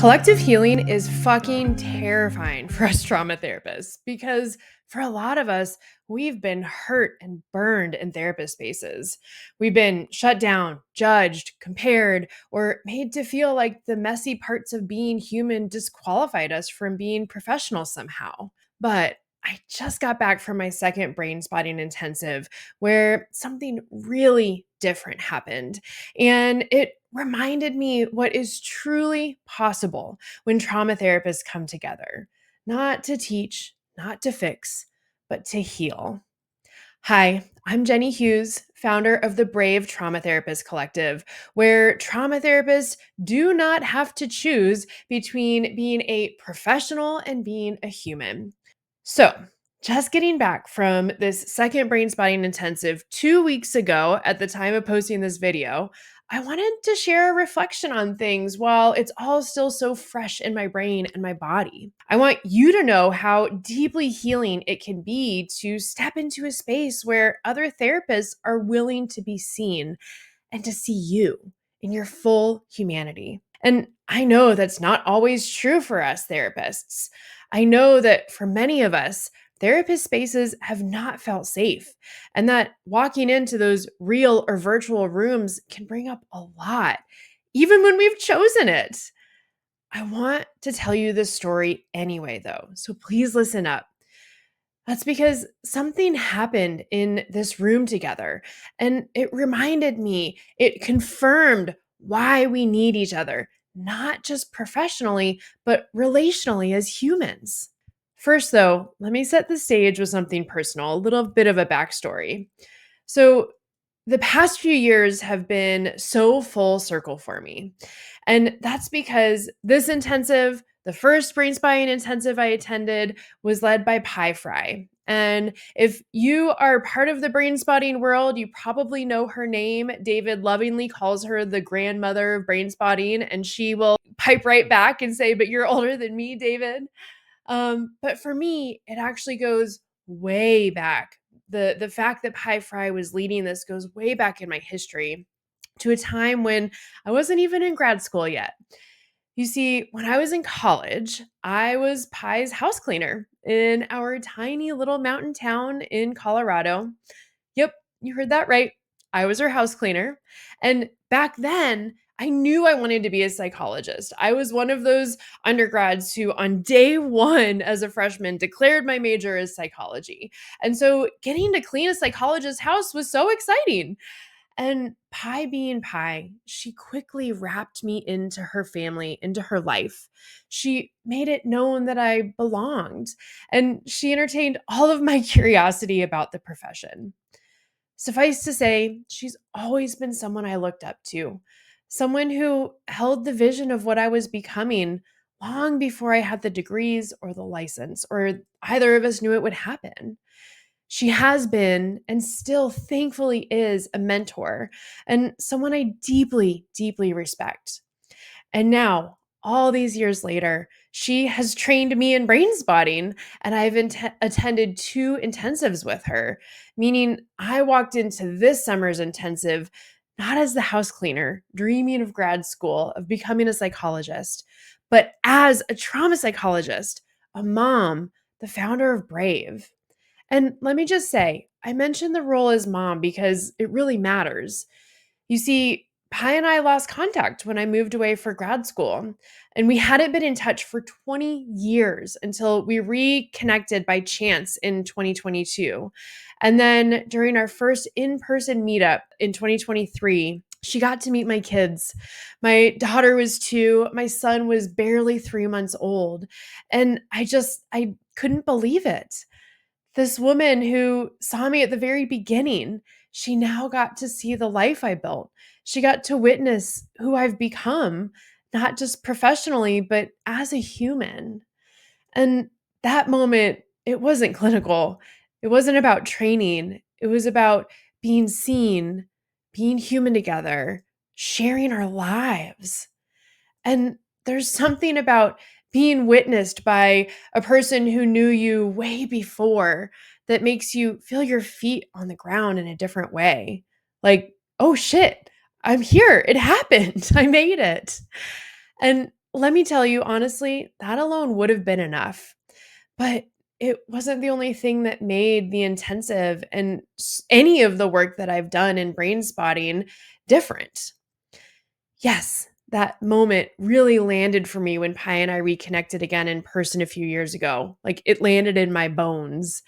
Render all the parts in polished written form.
Collective healing is fucking terrifying for us trauma therapists because for a lot of us, we've been hurt and burned in therapist spaces. We've been shut down, judged, compared, or made to feel like the messy parts of being human disqualified us from being professional somehow. But I just got back from my second brain spotting intensive where something really different happened. And it reminded me what is truly possible when trauma therapists come together, not to teach, not to fix, but to heal. Hi, I'm Jenny Hughes, founder of the Brave Trauma Therapist Collective, where trauma therapists do not have to choose between being a professional and being a human. So, just getting back from this second brain spotting intensive 2 weeks ago at the time of posting this video, I wanted to share a reflection on things while it's all still so fresh in my brain and my body. I want you to know how deeply healing it can be to step into a space where other therapists are willing to be seen and to see you in your full humanity. And I know that's not always true for us therapists. I know that for many of us, therapist spaces have not felt safe, and that walking into those real or virtual rooms can bring up a lot, even when we've chosen it. I want to tell you this story anyway, though, so please listen up. That's because something happened in this room together, and it reminded me, it confirmed why we need each other, not just professionally, but relationally as humans. First, though, let me set the stage with something personal, a little bit of a backstory. So, the past few years have been so full circle for me. And that's because this intensive, the first brain spying intensive I attended, was led by Pie Frey. And if you are part of the brain spotting world, you probably know her name. David lovingly calls her the grandmother of brain spotting, and she will pipe right back and say, "But you're older than me, David." But for me, it actually goes way back. The fact that Pie Frey was leading this goes way back in my history to a time when I wasn't even in grad school yet. You see, when I was in college, I was Pie's house cleaner in our tiny little mountain town in Colorado. Yep, you heard that right. I was her house cleaner. And back then, I knew I wanted to be a psychologist. I was one of those undergrads who, on day one as a freshman, declared my major as psychology. And so getting to clean a psychologist's house was so exciting. And Pie being Pie, she quickly wrapped me into her family, into her life. She made it known that I belonged, and she entertained all of my curiosity about the profession. Suffice to say, she's always been someone I looked up to, someone who held the vision of what I was becoming long before I had the degrees or the license, or either of us knew it would happen. She has been and still thankfully is a mentor and someone I deeply, deeply respect. And now, all these years later, she has trained me in brain spotting, and I've attended two intensives with her, meaning I walked into this summer's intensive not as the house cleaner, dreaming of grad school, of becoming a psychologist, but as a trauma psychologist, a mom, the founder of Brave. And let me just say, I mentioned the role as mom because it really matters. You see, Pi and I lost contact when I moved away for grad school, and we hadn't been in touch for 20 years until we reconnected by chance in 2022. And then during our first in person meetup in 2023, she got to meet my kids. My daughter was 2, my son was barely 3 months old. And I couldn't believe it. This woman who saw me at the very beginning, she now got to see the life I built. She got to witness who I've become, not just professionally, but as a human. And that moment, it wasn't clinical. It wasn't about training. It was about being seen, being human together, sharing our lives. And there's something about being witnessed by a person who knew you way before that makes you feel your feet on the ground in a different way. Like, oh shit, I'm here. It happened. I made it. And let me tell you, honestly, that alone would have been enough. But it wasn't the only thing that made the intensive and any of the work that I've done in brain spotting different. Yes, that moment really landed for me when Pi and I reconnected again in person a few years ago. Like it landed in my bones.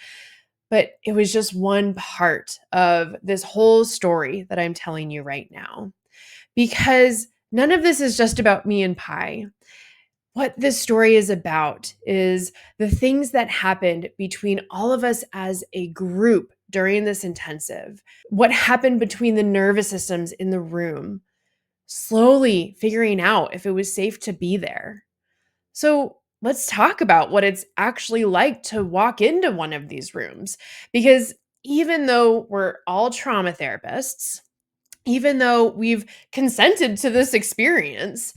But it was just one part of this whole story that I'm telling you right now. Because none of this is just about me and Pi. What this story is about is the things that happened between all of us as a group during this intensive. What happened between the nervous systems in the room, slowly figuring out if it was safe to be there. So let's talk about what it's actually like to walk into one of these rooms. Because even though we're all trauma therapists, even though we've consented to this experience,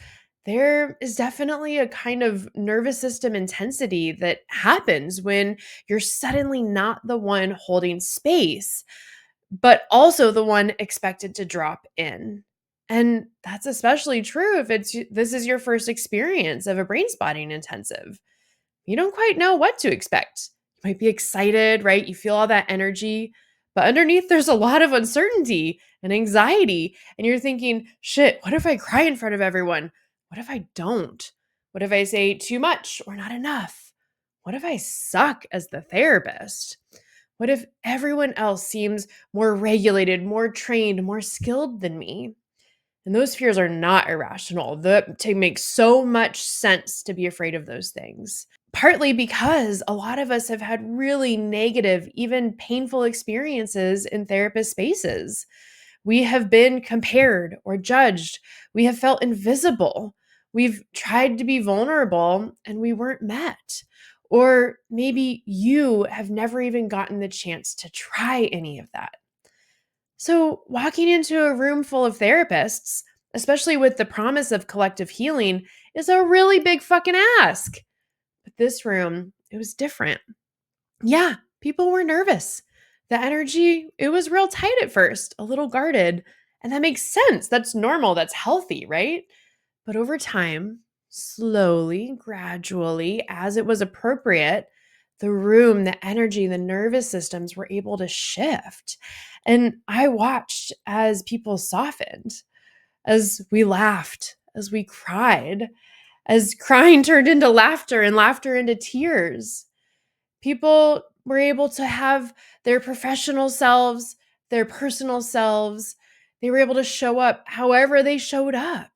there is definitely a kind of nervous system intensity that happens when you're suddenly not the one holding space, but also the one expected to drop in. And that's especially true if this is your first experience of a brain spotting intensive. You don't quite know what to expect. You might be excited, right? You feel all that energy, but underneath there's a lot of uncertainty and anxiety. And you're thinking, shit, what if I cry in front of everyone? What if I don't? What if I say too much or not enough? What if I suck as the therapist? What if everyone else seems more regulated, more trained, more skilled than me? And those fears are not irrational. That to make so much sense to be afraid of those things. Partly because a lot of us have had really negative, even painful experiences in therapist spaces. We have been compared or judged. We have felt invisible. We've tried to be vulnerable and we weren't met. Or maybe you have never even gotten the chance to try any of that. So, walking into a room full of therapists, especially with the promise of collective healing, is a really big fucking ask. But this room, it was different. Yeah, people were nervous. The energy, it was real tight at first, a little guarded. And that makes sense. That's normal. That's healthy, right? But over time, slowly, gradually, as it was appropriate, the room, the energy, the nervous systems were able to shift. And I watched as people softened, as we laughed, as we cried, as crying turned into laughter and laughter into tears. People were able to have their professional selves, their personal selves. They were able to show up however they showed up.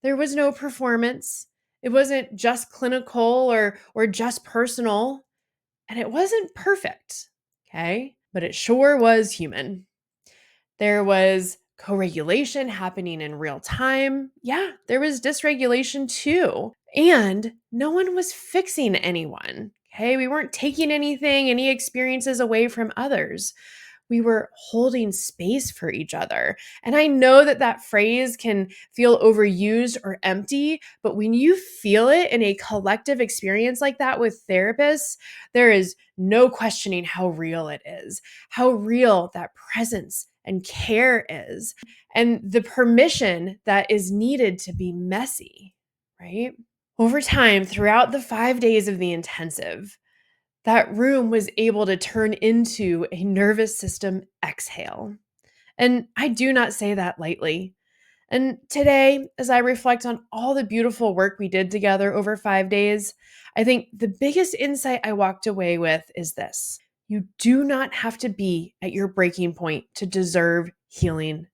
There was no performance. It wasn't just clinical or just personal, and it wasn't perfect. Okay? But it sure was human. There was co-regulation happening in real time. Yeah, there was dysregulation too. And no one was fixing anyone. Okay? We weren't taking any experiences away from others. We were holding space for each other. And I know that that phrase can feel overused or empty, but when you feel it in a collective experience like that with therapists, there is no questioning how real it is, how real that presence and care is, and the permission that is needed to be messy, right? Over time, throughout the 5 days of the intensive, that room was able to turn into a nervous system exhale. And I do not say that lightly. And today, as I reflect on all the beautiful work we did together over 5 days, I think the biggest insight I walked away with is this: you do not have to be at your breaking point to deserve healing.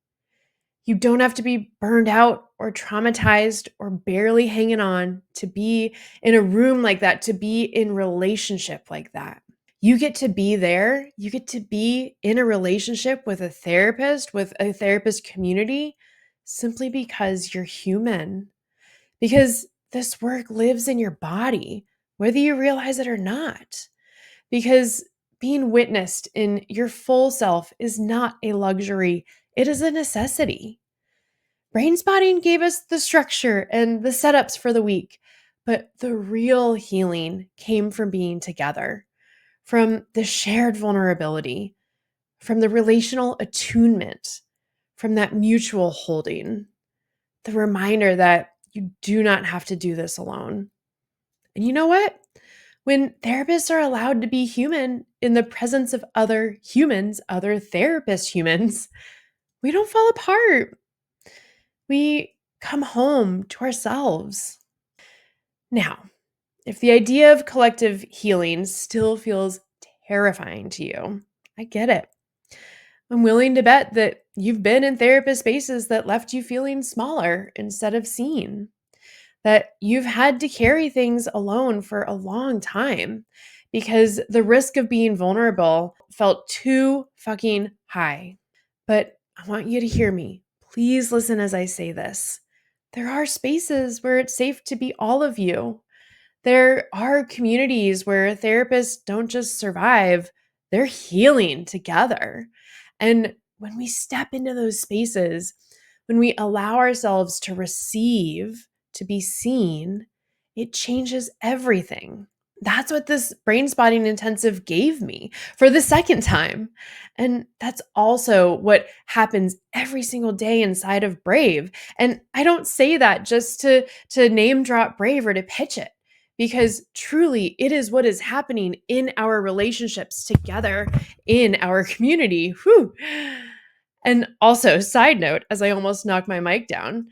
You don't have to be burned out or traumatized or barely hanging on to be in a room like that, to be in relationship like that. You get to be there. You get to be in a relationship with a therapist, with a therapist community, simply because you're human. Because this work lives in your body, whether you realize it or not. Because being witnessed in your full self is not a luxury, it is a necessity. Brainspotting gave us the structure and the setups for the week, but the real healing came from being together, from the shared vulnerability, from the relational attunement, from that mutual holding, the reminder that You do not have to do this alone. And you know what? When therapists are allowed to be human in the presence of other humans, other therapist humans, we don't fall apart. We come home to ourselves. Now, if the idea of collective healing still feels terrifying to you, I get it. I'm willing to bet that you've been in therapist spaces that left you feeling smaller instead of seen, that you've had to carry things alone for a long time because the risk of being vulnerable felt too fucking high. But I want you to hear me. Please listen as I say this. There are spaces where it's safe to be all of you. There are communities where therapists don't just survive, they're healing together. And when we step into those spaces, when we allow ourselves to receive, to be seen, it changes everything. That's what this brain spotting intensive gave me for the second time. And that's also what happens every single day inside of Brave. And I don't say that just to name drop Brave or to pitch it, because truly it is what is happening in our relationships together in our community. Whew. And also, side note, as I almost knocked my mic down,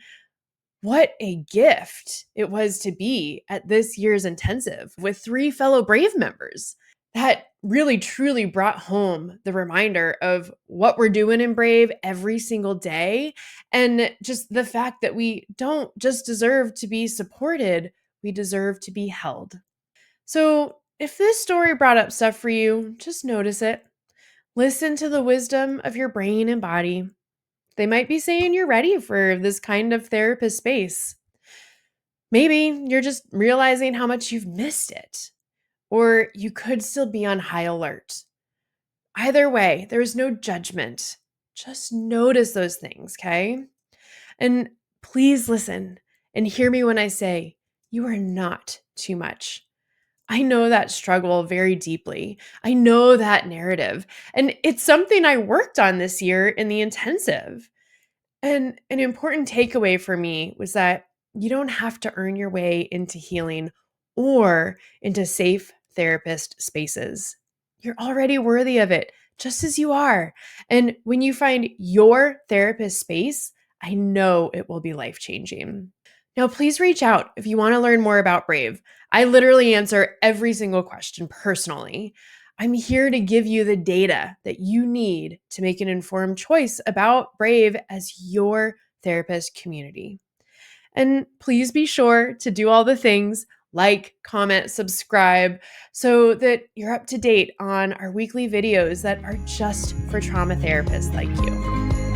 what a gift it was to be at this year's intensive with 3 fellow Brave members. That really truly brought home the reminder of what we're doing in Brave every single day, and just the fact that we don't just deserve to be supported, we deserve to be held. So, if this story brought up stuff for you, just notice it. Listen to the wisdom of your brain and body. They might be saying you're ready for this kind of therapist space. Maybe you're just realizing how much you've missed it, or you could still be on high alert. Either way, there's no judgment. Just notice those things, okay? And please listen and hear me when I say you are not too much. I know that struggle very deeply. I know that narrative. And it's something I worked on this year in the intensive. And an important takeaway for me was that you don't have to earn your way into healing or into safe therapist spaces. You're already worthy of it, just as you are. And when you find your therapist space, I know it will be life changing. Now, please reach out if you want to learn more about Brave. I literally answer every single question personally. I'm here to give you the data that you need to make an informed choice about Brave as your therapist community. And please be sure to do all the things like, comment, subscribe so that you're up to date on our weekly videos that are just for trauma therapists like you.